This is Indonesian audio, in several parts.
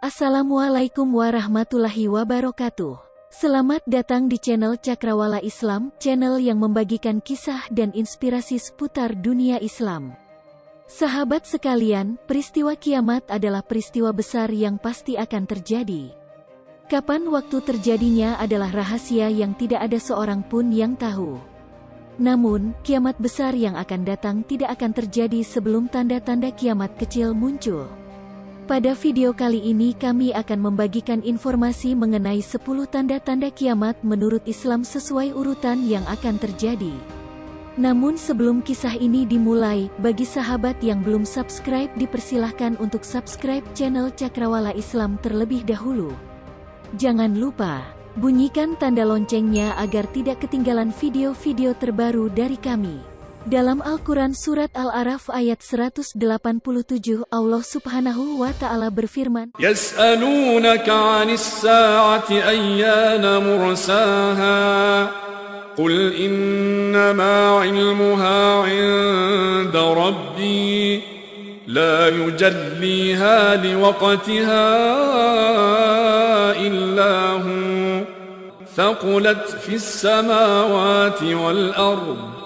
Assalamualaikum warahmatullahi wabarakatuh. Selamat datang di channel Cakrawala Islam, channel yang membagikan kisah dan inspirasi seputar dunia Islam. Sahabat sekalian, peristiwa kiamat adalah peristiwa besar yang pasti akan terjadi. Kapan waktu terjadinya adalah rahasia yang tidak ada seorang pun yang tahu. Namun, kiamat besar yang akan datang tidak akan terjadi sebelum tanda-tanda kiamat kecil muncul. Pada video kali ini kami akan membagikan informasi mengenai 10 tanda-tanda kiamat menurut Islam sesuai urutan yang akan terjadi. Namun sebelum kisah ini dimulai, bagi sahabat yang belum subscribe dipersilahkan untuk subscribe channel Cakrawala Islam terlebih dahulu. Jangan lupa, bunyikan tanda loncengnya agar tidak ketinggalan video-video terbaru dari kami. Dalam Al-Quran Surat Al-A'raf ayat 187 Allah Subhanahu wa Ta'ala berfirman, Yas'alunaka 'anis sa'ati ayyana mursaha Qul innama 'ilmuha 'inda Rabbi La yujalliha liwaqtiha illa hu Thaqulat fis samawati wal ardh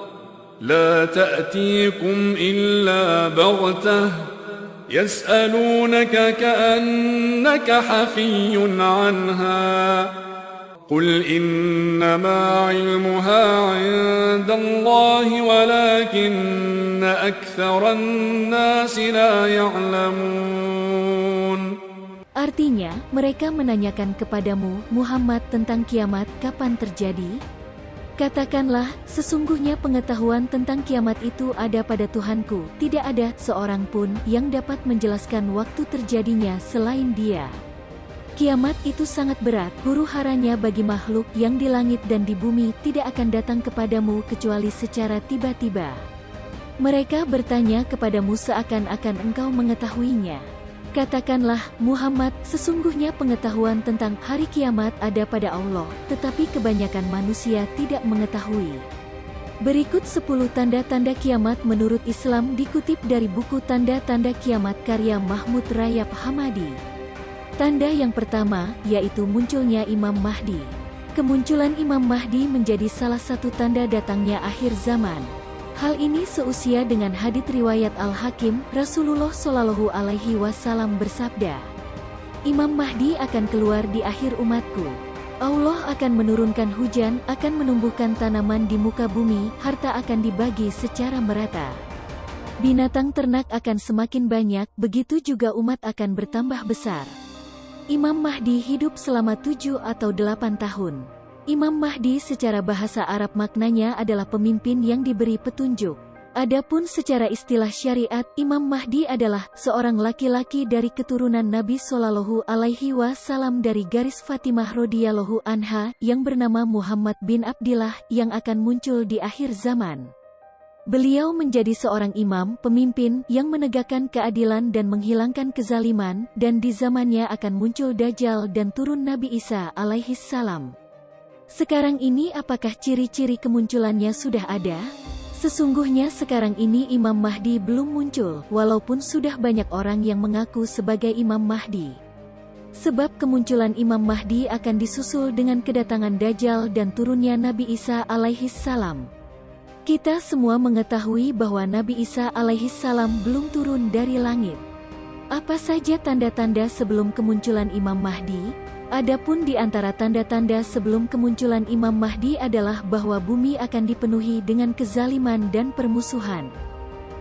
لا تأتيكم إلا بغتة يسألونك كأنك حفي عنها قل إنما علمها عند الله ولكن أكثر الناس لا يعلمون. Artinya, mereka menanyakan kepadamu, Muhammad, tentang kiamat kapan terjadi? Katakanlah, sesungguhnya pengetahuan tentang kiamat itu ada pada Tuhanku, tidak ada seorang pun yang dapat menjelaskan waktu terjadinya selain Dia. Kiamat itu sangat berat, huru-haranya bagi makhluk yang di langit dan di bumi tidak akan datang kepadamu kecuali secara tiba-tiba. Mereka bertanya kepadamu seakan-akan engkau mengetahuinya. Katakanlah, Muhammad, sesungguhnya pengetahuan tentang hari kiamat ada pada Allah, tetapi kebanyakan manusia tidak mengetahui. Berikut 10 tanda-tanda kiamat menurut Islam dikutip dari buku Tanda-Tanda Kiamat karya Mahmud Rayap Hamadi. Tanda yang pertama, yaitu munculnya Imam Mahdi. Kemunculan Imam Mahdi menjadi salah satu tanda datangnya akhir zaman. Hal ini seusia dengan hadits riwayat Al-Hakim, Rasulullah Shallallahu Alaihi Wasallam bersabda, Imam Mahdi akan keluar di akhir umatku. Allah akan menurunkan hujan, akan menumbuhkan tanaman di muka bumi, harta akan dibagi secara merata. Binatang ternak akan semakin banyak, begitu juga umat akan bertambah besar. Imam Mahdi hidup selama 7 atau 8 tahun. Imam Mahdi secara bahasa Arab maknanya adalah pemimpin yang diberi petunjuk. Adapun secara istilah syariat, Imam Mahdi adalah seorang laki-laki dari keturunan Nabi Shallallahu Alaihi Wasallam dari garis Fatimah radhiyallahu anha yang bernama Muhammad bin Abdillah yang akan muncul di akhir zaman. Beliau menjadi seorang imam, pemimpin yang menegakkan keadilan dan menghilangkan kezaliman, dan di zamannya akan muncul Dajjal dan turun Nabi Isa alaihi salam. Sekarang ini apakah ciri-ciri kemunculannya sudah ada? Sesungguhnya sekarang ini Imam Mahdi belum muncul, walaupun sudah banyak orang yang mengaku sebagai Imam Mahdi. Sebab kemunculan Imam Mahdi akan disusul dengan kedatangan Dajjal dan turunnya Nabi Isa alaihi salam. Kita semua mengetahui bahwa Nabi Isa alaihi salam belum turun dari langit. Apa saja tanda-tanda sebelum kemunculan Imam Mahdi? Adapun di antara tanda-tanda sebelum kemunculan Imam Mahdi adalah bahwa bumi akan dipenuhi dengan kezaliman dan permusuhan.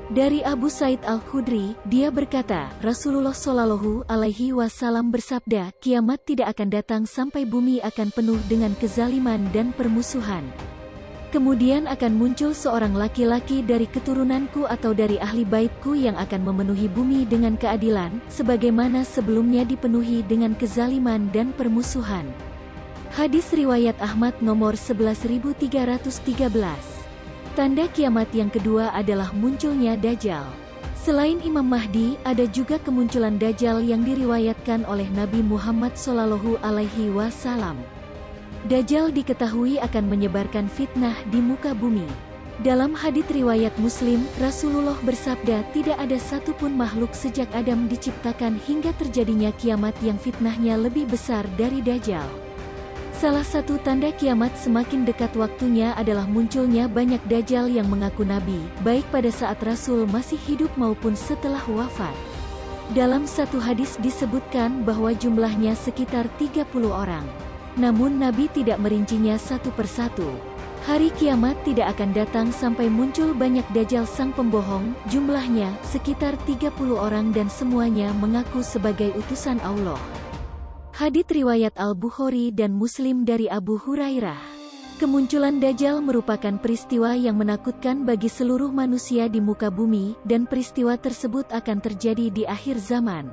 Dari Abu Sa'id Al-Khudri, dia berkata, Rasulullah Shallallahu Alaihi Wasallam bersabda, kiamat tidak akan datang sampai bumi akan penuh dengan kezaliman dan permusuhan. Kemudian akan muncul seorang laki-laki dari keturunanku atau dari ahli baitku yang akan memenuhi bumi dengan keadilan, sebagaimana sebelumnya dipenuhi dengan kezaliman dan permusuhan. Hadis riwayat Ahmad nomor 11313. Tanda kiamat yang kedua adalah munculnya Dajjal. Selain Imam Mahdi, ada juga kemunculan Dajjal yang diriwayatkan oleh Nabi Muhammad Shallallahu Alaihi Wasallam. Dajjal diketahui akan menyebarkan fitnah di muka bumi. Dalam hadits riwayat Muslim, Rasulullah bersabda, tidak ada satupun makhluk sejak Adam diciptakan hingga terjadinya kiamat yang fitnahnya lebih besar dari Dajjal. Salah satu tanda kiamat semakin dekat waktunya adalah munculnya banyak Dajjal yang mengaku nabi, baik pada saat Rasul masih hidup maupun setelah wafat. Dalam satu hadis disebutkan bahwa jumlahnya sekitar 30 orang. Namun Nabi tidak merincinya satu persatu. Hari kiamat tidak akan datang sampai muncul banyak Dajjal sang pembohong, jumlahnya sekitar 30 orang dan semuanya mengaku sebagai utusan Allah. Hadits riwayat Al-Bukhari dan Muslim dari Abu Hurairah. Kemunculan Dajjal merupakan peristiwa yang menakutkan bagi seluruh manusia di muka bumi, dan peristiwa tersebut akan terjadi di akhir zaman.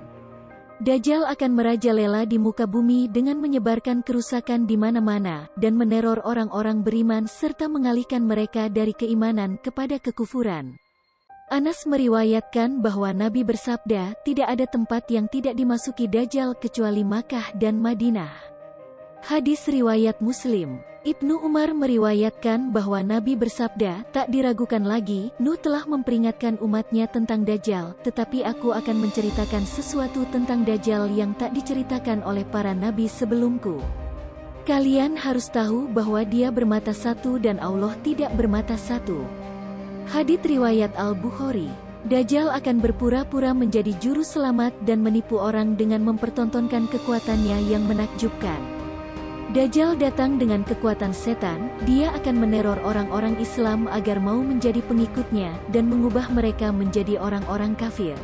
Dajjal akan merajalela di muka bumi dengan menyebarkan kerusakan di mana-mana, dan meneror orang-orang beriman serta mengalihkan mereka dari keimanan kepada kekufuran. Anas meriwayatkan bahwa Nabi bersabda, tidak ada tempat yang tidak dimasuki Dajjal kecuali Makkah dan Madinah. Hadis riwayat Muslim. Ibnu Umar meriwayatkan bahwa Nabi bersabda, tak diragukan lagi, Nuh telah memperingatkan umatnya tentang Dajjal, tetapi aku akan menceritakan sesuatu tentang Dajjal yang tak diceritakan oleh para nabi sebelumku. Kalian harus tahu bahwa dia bermata satu dan Allah tidak bermata satu. Hadits riwayat Al-Bukhari. Dajjal akan berpura-pura menjadi juru selamat dan menipu orang dengan mempertontonkan kekuatannya yang menakjubkan. Dajjal datang dengan kekuatan setan, dia akan meneror orang-orang Islam agar mau menjadi pengikutnya, dan mengubah mereka menjadi orang-orang kafir.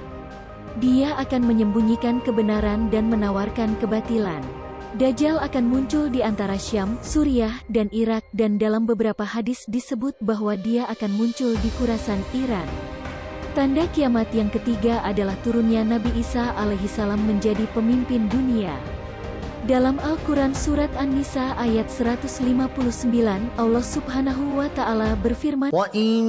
Dia akan menyembunyikan kebenaran dan menawarkan kebatilan. Dajjal akan muncul di antara Syam, Suriah, dan Irak, dan dalam beberapa hadis disebut bahwa dia akan muncul di Khurasan, Iran. Tanda kiamat yang ketiga adalah turunnya Nabi Isa alaihissalam menjadi pemimpin dunia. Dalam Al-Quran Surat An-Nisa ayat 159, Allah Subhanahu wa Ta'ala berfirman, Wa in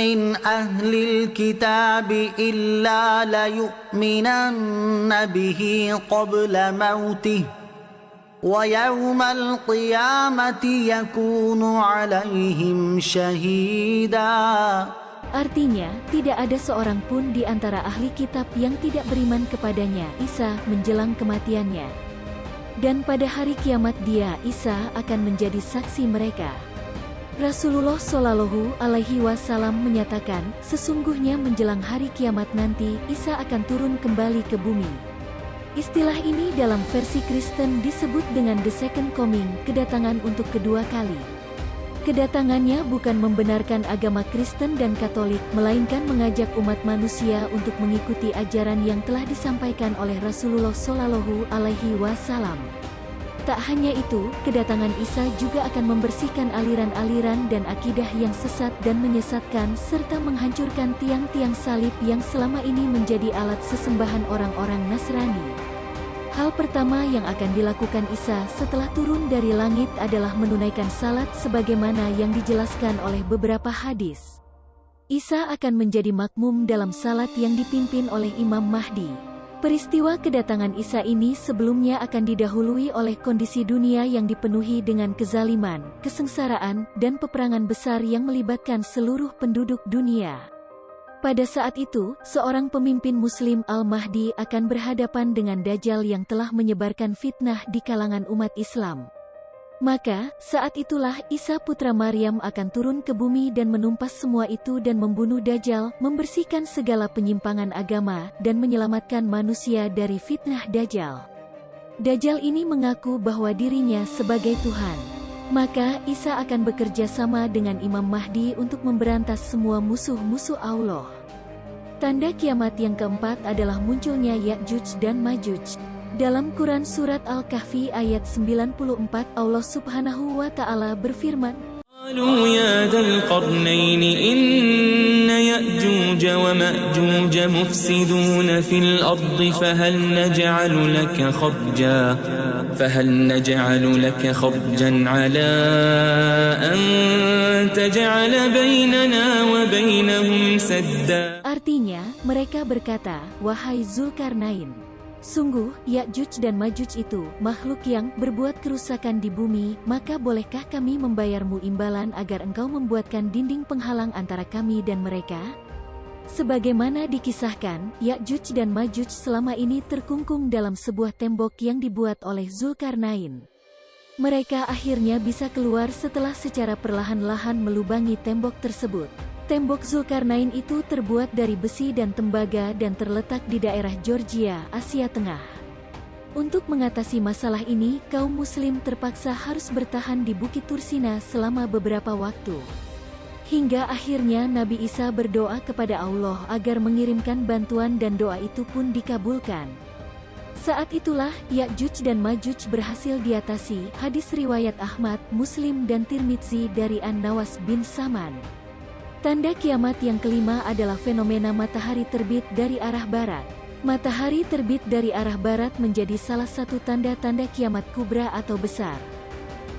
min ahlil kitabi illa layu'minanna bihi qabla mautih wa yawmal qiyamati yakunu alaihim syahida. Artinya, tidak ada seorang pun di antara ahli kitab yang tidak beriman kepadanya, Isa, menjelang kematiannya. Dan pada hari kiamat dia, Isa, akan menjadi saksi mereka. Rasulullah Shallallahu Alaihi Wasallam menyatakan, sesungguhnya menjelang hari kiamat nanti, Isa akan turun kembali ke bumi. Istilah ini dalam versi Kristen disebut dengan The Second Coming, kedatangan untuk kedua kali. Kedatangannya bukan membenarkan agama Kristen dan Katolik, melainkan mengajak umat manusia untuk mengikuti ajaran yang telah disampaikan oleh Rasulullah Shallallahu Alaihi Wasallam. Tak hanya itu, kedatangan Isa juga akan membersihkan aliran-aliran dan akidah yang sesat dan menyesatkan, serta menghancurkan tiang-tiang salib yang selama ini menjadi alat sesembahan orang-orang Nasrani. Hal pertama yang akan dilakukan Isa setelah turun dari langit adalah menunaikan salat sebagaimana yang dijelaskan oleh beberapa hadis. Isa akan menjadi makmum dalam salat yang dipimpin oleh Imam Mahdi. Peristiwa kedatangan Isa ini sebelumnya akan didahului oleh kondisi dunia yang dipenuhi dengan kezaliman, kesengsaraan, dan peperangan besar yang melibatkan seluruh penduduk dunia. Pada saat itu, seorang pemimpin Muslim Al-Mahdi akan berhadapan dengan Dajjal yang telah menyebarkan fitnah di kalangan umat Islam. Maka, saat itulah Isa putra Maryam akan turun ke bumi dan menumpas semua itu dan membunuh Dajjal, membersihkan segala penyimpangan agama, dan menyelamatkan manusia dari fitnah Dajjal. Dajjal ini mengaku bahwa dirinya sebagai Tuhan. Maka, Isa akan bekerja sama dengan Imam Mahdi untuk memberantas semua musuh-musuh Allah. Tanda kiamat yang keempat adalah munculnya Ya'juj dan Ma'juj. Dalam Quran Surat Al-Kahfi ayat 94, Allah Subhanahu wa Ta'ala berfirman, قالوا يا ذا القرنين إن يأجوج ومأجوج مفسدون في الأرض فهل نجعل لك خرجا على أن تجعل بيننا وبينهم سدا. Artinya, mereka berkata, wahai Zulkarnain, Sungguh, Ya'juj dan Ma'juj itu makhluk yang berbuat kerusakan di bumi, maka bolehkah kami membayarmu imbalan agar engkau membuatkan dinding penghalang antara kami dan mereka? Sebagaimana dikisahkan, Ya'juj dan Ma'juj selama ini terkungkung dalam sebuah tembok yang dibuat oleh Zulkarnain. Mereka akhirnya bisa keluar setelah secara perlahan-lahan melubangi tembok tersebut. Tembok Zulkarnain itu terbuat dari besi dan tembaga dan terletak di daerah Georgia, Asia Tengah. Untuk mengatasi masalah ini, kaum muslim terpaksa harus bertahan di Bukit Tursina selama beberapa waktu. Hingga akhirnya Nabi Isa berdoa kepada Allah agar mengirimkan bantuan dan doa itu pun dikabulkan. Saat itulah, Ya'juj dan Ma'juj berhasil diatasi. Hadis riwayat Ahmad, Muslim dan Tirmidzi dari An-Nawas bin Saman. Tanda kiamat yang kelima adalah fenomena matahari terbit dari arah barat. Matahari terbit dari arah barat menjadi salah satu tanda-tanda kiamat kubra atau besar.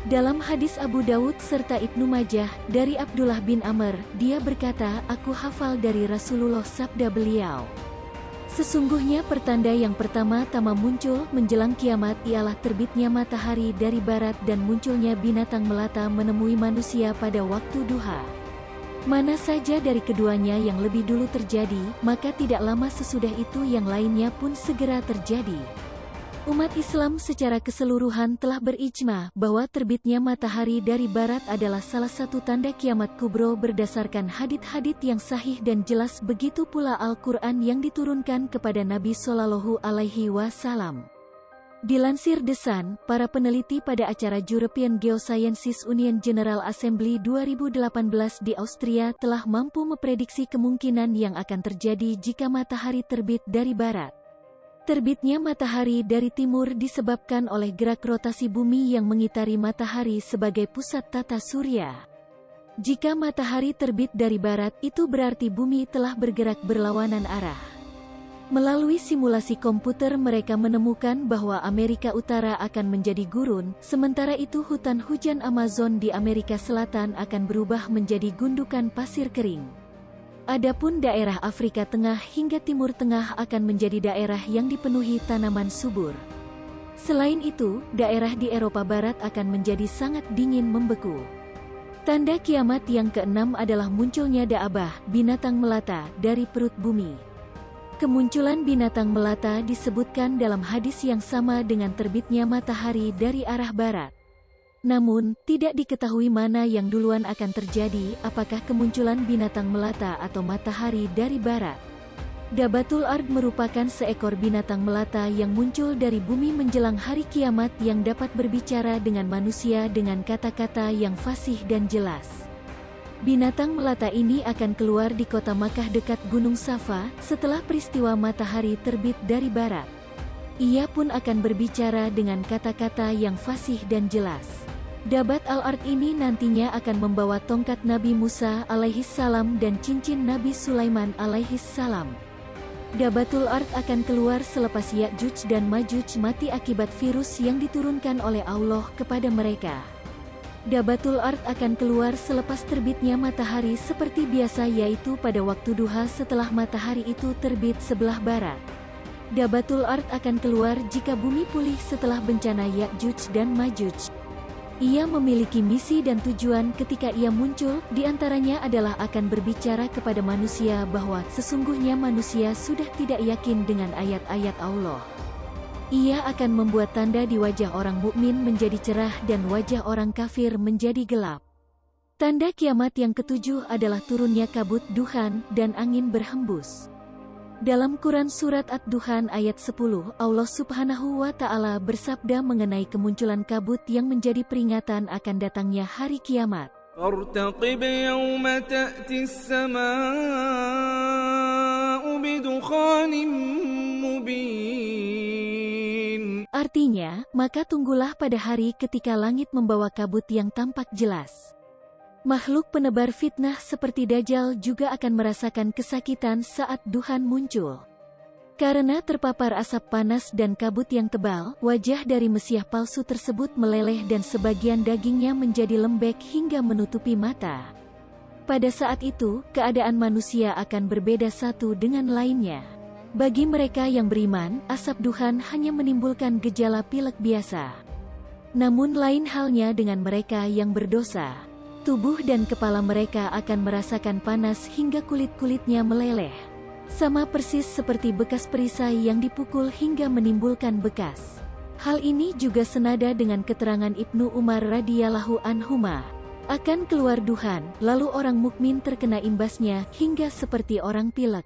Dalam hadis Abu Daud serta Ibnu Majah, dari Abdullah bin Amr, dia berkata, aku hafal dari Rasulullah sabda beliau. Sesungguhnya pertanda yang pertama-tama muncul menjelang kiamat ialah terbitnya matahari dari barat dan munculnya binatang melata menemui manusia pada waktu duha. Mana saja dari keduanya yang lebih dulu terjadi, maka tidak lama sesudah itu yang lainnya pun segera terjadi. Umat Islam secara keseluruhan telah berijma bahwa terbitnya matahari dari barat adalah salah satu tanda kiamat kubro berdasarkan hadits-hadits yang sahih dan jelas, begitu pula Al-Quran yang diturunkan kepada Nabi Shallallahu Alaihi Wasallam. Dilansir The Sun, para peneliti pada acara European Geosciences Union General Assembly 2018 di Austria telah mampu memprediksi kemungkinan yang akan terjadi jika matahari terbit dari barat. Terbitnya matahari dari timur disebabkan oleh gerak rotasi bumi yang mengitari matahari sebagai pusat tata surya. Jika matahari terbit dari barat, itu berarti bumi telah bergerak berlawanan arah. Melalui simulasi komputer mereka menemukan bahwa Amerika Utara akan menjadi gurun, sementara itu hutan hujan Amazon di Amerika Selatan akan berubah menjadi gundukan pasir kering. Adapun daerah Afrika Tengah hingga Timur Tengah akan menjadi daerah yang dipenuhi tanaman subur. Selain itu, daerah di Eropa Barat akan menjadi sangat dingin membeku. Tanda kiamat yang keenam adalah munculnya Da'abah, binatang melata, dari perut bumi. Kemunculan binatang melata disebutkan dalam hadis yang sama dengan terbitnya matahari dari arah barat. Namun, tidak diketahui mana yang duluan akan terjadi, apakah kemunculan binatang melata atau matahari dari barat. Dabatul Ard merupakan seekor binatang melata yang muncul dari bumi menjelang hari kiamat yang dapat berbicara dengan manusia dengan kata-kata yang fasih dan jelas. Binatang melata ini akan keluar di kota Makkah dekat Gunung Safa, setelah peristiwa matahari terbit dari barat. Ia pun akan berbicara dengan kata-kata yang fasih dan jelas. Dabat al-Ard ini nantinya akan membawa tongkat Nabi Musa alaihissalam dan cincin Nabi Sulaiman alaihissalam. Dabatul Ard akan keluar selepas Ya'juj dan Ma'juj mati akibat virus yang diturunkan oleh Allah kepada mereka. Dabatul Ard akan keluar selepas terbitnya matahari seperti biasa, yaitu pada waktu duha setelah matahari itu terbit sebelah barat. Dabatul Ard akan keluar jika bumi pulih setelah bencana Ya'juj dan Ma'juj. Ia memiliki misi dan tujuan ketika ia muncul, diantaranya adalah akan berbicara kepada manusia bahwa sesungguhnya manusia sudah tidak yakin dengan ayat-ayat Allah. Ia akan membuat tanda di wajah orang mukmin menjadi cerah dan wajah orang kafir menjadi gelap. Tanda kiamat yang ketujuh adalah turunnya kabut duhan dan angin berhembus. Dalam Quran Surat Ad-Duhan ayat 10, Allah Subhanahu wa Ta'ala bersabda mengenai kemunculan kabut yang menjadi peringatan akan datangnya hari kiamat. فارتقب يوم تأتي السماء بدخان مبين. Artinya, maka tunggulah pada hari ketika langit membawa kabut yang tampak jelas. Makhluk penebar fitnah seperti Dajjal juga akan merasakan kesakitan saat duhan muncul. Karena terpapar asap panas dan kabut yang tebal, wajah dari Mesiah palsu tersebut meleleh dan sebagian dagingnya menjadi lembek hingga menutupi mata. Pada saat itu, keadaan manusia akan berbeda satu dengan lainnya. Bagi mereka yang beriman, asap duhan hanya menimbulkan gejala pilek biasa. Namun lain halnya dengan mereka yang berdosa. Tubuh dan kepala mereka akan merasakan panas hingga kulit-kulitnya meleleh. Sama persis seperti bekas perisai yang dipukul hingga menimbulkan bekas. Hal ini juga senada dengan keterangan Ibnu Umar radhiyallahu anhuma. Akan keluar duhan, lalu orang mukmin terkena imbasnya hingga seperti orang pilek.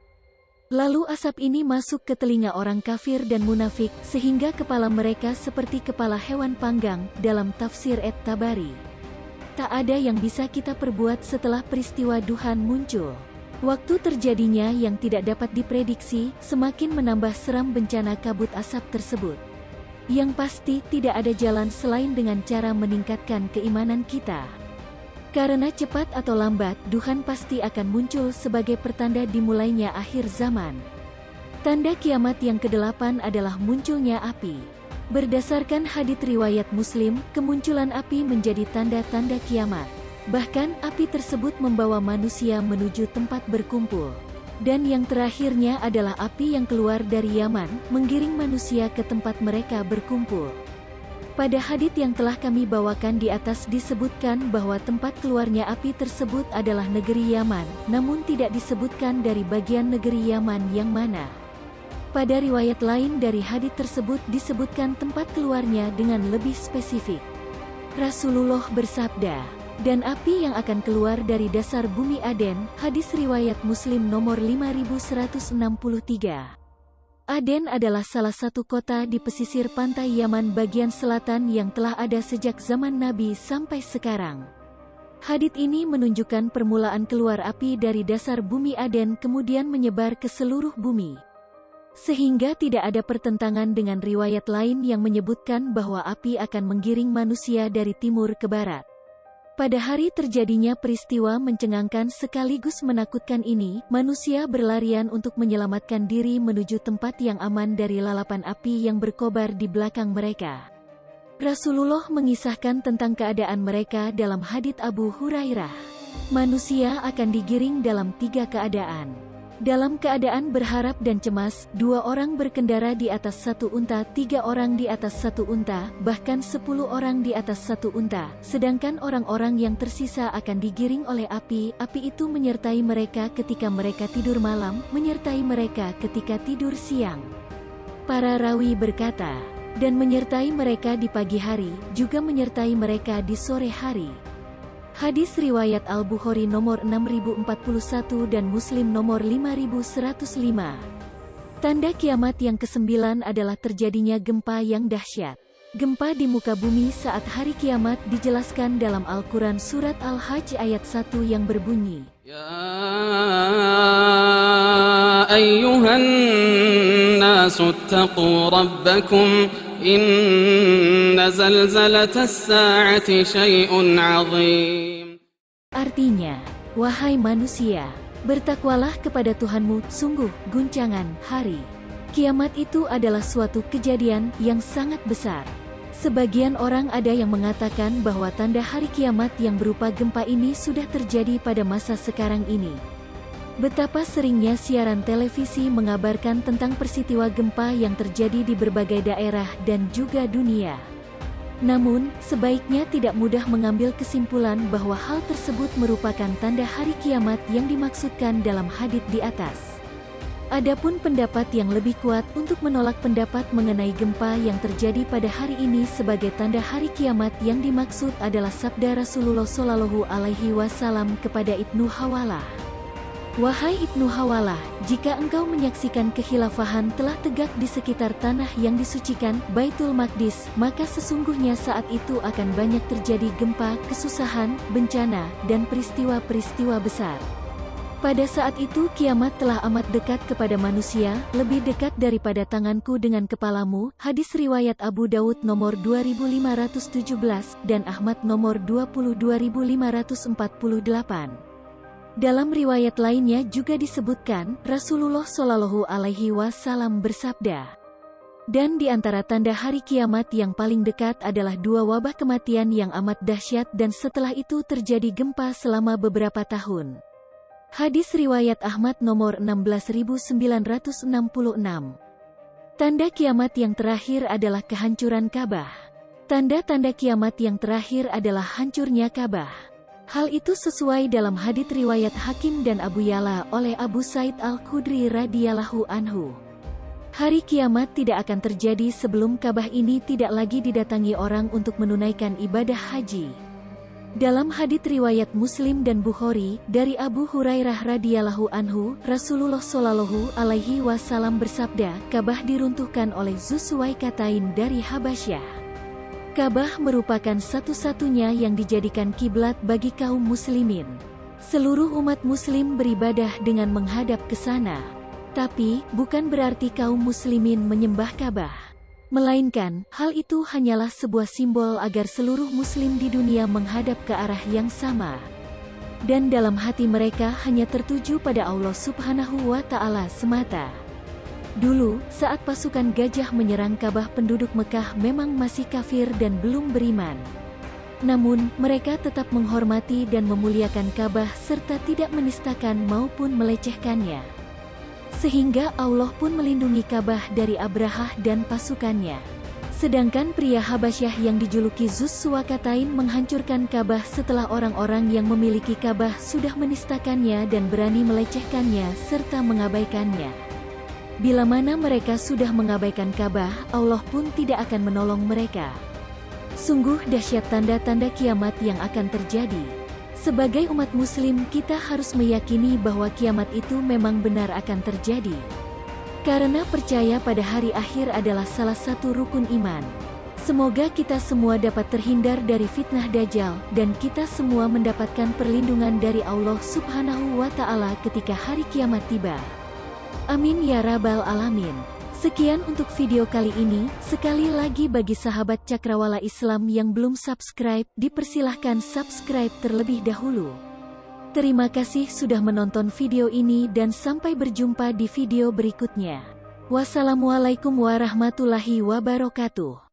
Lalu asap ini masuk ke telinga orang kafir dan munafik, sehingga kepala mereka seperti kepala hewan panggang, dalam tafsir At-Tabari. Tak ada yang bisa kita perbuat setelah peristiwa duhan muncul. Waktu terjadinya yang tidak dapat diprediksi, semakin menambah seram bencana kabut asap tersebut. Yang pasti tidak ada jalan selain dengan cara meningkatkan keimanan kita. Karena cepat atau lambat, duhan pasti akan muncul sebagai pertanda dimulainya akhir zaman. Tanda kiamat yang ke-8 adalah munculnya api. Berdasarkan hadits riwayat Muslim, kemunculan api menjadi tanda-tanda kiamat. Bahkan, api tersebut membawa manusia menuju tempat berkumpul. Dan yang terakhirnya adalah api yang keluar dari Yaman, menggiring manusia ke tempat mereka berkumpul. Pada hadits yang telah kami bawakan di atas disebutkan bahwa tempat keluarnya api tersebut adalah negeri Yaman, namun tidak disebutkan dari bagian negeri Yaman yang mana. Pada riwayat lain dari hadits tersebut disebutkan tempat keluarnya dengan lebih spesifik. Rasulullah bersabda, "Dan api yang akan keluar dari dasar bumi Aden," hadis riwayat Muslim nomor 5163. Aden adalah salah satu kota di pesisir pantai Yaman bagian selatan yang telah ada sejak zaman Nabi sampai sekarang. Hadits ini menunjukkan permulaan keluar api dari dasar bumi Aden kemudian menyebar ke seluruh bumi. Sehingga tidak ada pertentangan dengan riwayat lain yang menyebutkan bahwa api akan menggiring manusia dari timur ke barat. Pada hari terjadinya peristiwa mencengangkan sekaligus menakutkan ini, manusia berlarian untuk menyelamatkan diri menuju tempat yang aman dari lalapan api yang berkobar di belakang mereka. Rasulullah mengisahkan tentang keadaan mereka dalam hadits Abu Hurairah. Manusia akan digiring dalam 3 keadaan. Dalam keadaan berharap dan cemas, 2 orang berkendara di atas 1 unta, 3 orang di atas 1 unta, bahkan 10 orang di atas 1 unta. Sedangkan orang-orang yang tersisa akan digiring oleh api. Api itu menyertai mereka ketika mereka tidur malam, menyertai mereka ketika tidur siang. Para rawi berkata, dan menyertai mereka di pagi hari, juga menyertai mereka di sore hari. Hadis riwayat Al-Bukhari nomor 6041 dan Muslim nomor 5105. Tanda kiamat yang ke-9 adalah terjadinya gempa yang dahsyat. Gempa di muka bumi saat hari kiamat dijelaskan dalam Al-Quran Surat Al-Hajj ayat 1 yang berbunyi, Ya ayyuhan nasu attaqu rabbakum Inna zalzalatas sa'ati syai'un 'azim. Artinya, wahai manusia, bertakwalah kepada Tuhanmu, sungguh guncangan hari kiamat itu adalah suatu kejadian yang sangat besar. Sebagian orang ada yang mengatakan bahwa tanda hari kiamat yang berupa gempa ini sudah terjadi pada masa sekarang ini. Betapa seringnya siaran televisi mengabarkan tentang peristiwa gempa yang terjadi di berbagai daerah dan juga dunia. Namun, sebaiknya tidak mudah mengambil kesimpulan bahwa hal tersebut merupakan tanda hari kiamat yang dimaksudkan dalam hadits di atas. Adapun pendapat yang lebih kuat untuk menolak pendapat mengenai gempa yang terjadi pada hari ini sebagai tanda hari kiamat yang dimaksud adalah sabda Rasulullah SAW kepada Ibnu Hawalah. Wahai Ibnu Hawalah, jika engkau menyaksikan kekhilafahan telah tegak di sekitar tanah yang disucikan, Baitul Maqdis, maka sesungguhnya saat itu akan banyak terjadi gempa, kesusahan, bencana, dan peristiwa-peristiwa besar. Pada saat itu kiamat telah amat dekat kepada manusia, lebih dekat daripada tanganku dengan kepalamu. Hadis riwayat Abu Daud nomor 2517 dan Ahmad nomor 22548. Dalam riwayat lainnya juga disebutkan, Rasulullah SAW bersabda, dan di antara tanda hari kiamat yang paling dekat adalah 2 wabah kematian yang amat dahsyat dan setelah itu terjadi gempa selama beberapa tahun. Hadis riwayat Ahmad nomor 16966. Tanda kiamat yang terakhir adalah kehancuran Ka'bah. Tanda-tanda kiamat yang terakhir adalah hancurnya Ka'bah. Hal itu sesuai dalam hadits riwayat Hakim dan Abu Ya'la oleh Abu Sa'id Al-Khudri radhiyallahu anhu. Hari kiamat tidak akan terjadi sebelum Ka'bah ini tidak lagi didatangi orang untuk menunaikan ibadah haji. Dalam hadits riwayat Muslim dan Bukhari dari Abu Hurairah radhiyallahu anhu, Rasulullah shallallahu alaihi wasallam bersabda, Ka'bah diruntuhkan oleh Zulsuwaikatain dari Habasyah. Ka'bah merupakan satu-satunya yang dijadikan kiblat bagi kaum muslimin. Seluruh umat muslim beribadah dengan menghadap ke sana. Tapi, bukan berarti kaum muslimin menyembah Ka'bah. Melainkan, hal itu hanyalah sebuah simbol agar seluruh muslim di dunia menghadap ke arah yang sama. Dan dalam hati mereka hanya tertuju pada Allah Subhanahu wa Ta'ala semata. Dulu, saat pasukan gajah menyerang Ka'bah, penduduk Mekah memang masih kafir dan belum beriman. Namun, mereka tetap menghormati dan memuliakan Ka'bah serta tidak menistakan maupun melecehkannya. Sehingga Allah pun melindungi Ka'bah dari Abrahah dan pasukannya. Sedangkan pria Habasyah yang dijuluki Zulsuwaikatain menghancurkan Ka'bah setelah orang-orang yang memiliki Ka'bah sudah menistakannya dan berani melecehkannya serta mengabaikannya. Bila mana mereka sudah mengabaikan Ka'bah, Allah pun tidak akan menolong mereka. Sungguh dahsyat tanda-tanda kiamat yang akan terjadi. Sebagai umat muslim, kita harus meyakini bahwa kiamat itu memang benar akan terjadi. Karena percaya pada hari akhir adalah salah satu rukun iman. Semoga kita semua dapat terhindar dari fitnah Dajjal, dan kita semua mendapatkan perlindungan dari Allah Subhanahu wa Ta'ala ketika hari kiamat tiba. Amin ya rabbal alamin. Sekian untuk video kali ini. Sekali lagi bagi sahabat Cakrawala Islam yang belum subscribe, dipersilahkan subscribe terlebih dahulu. Terima kasih sudah menonton video ini dan sampai berjumpa di video berikutnya. Wassalamualaikum warahmatullahi wabarakatuh.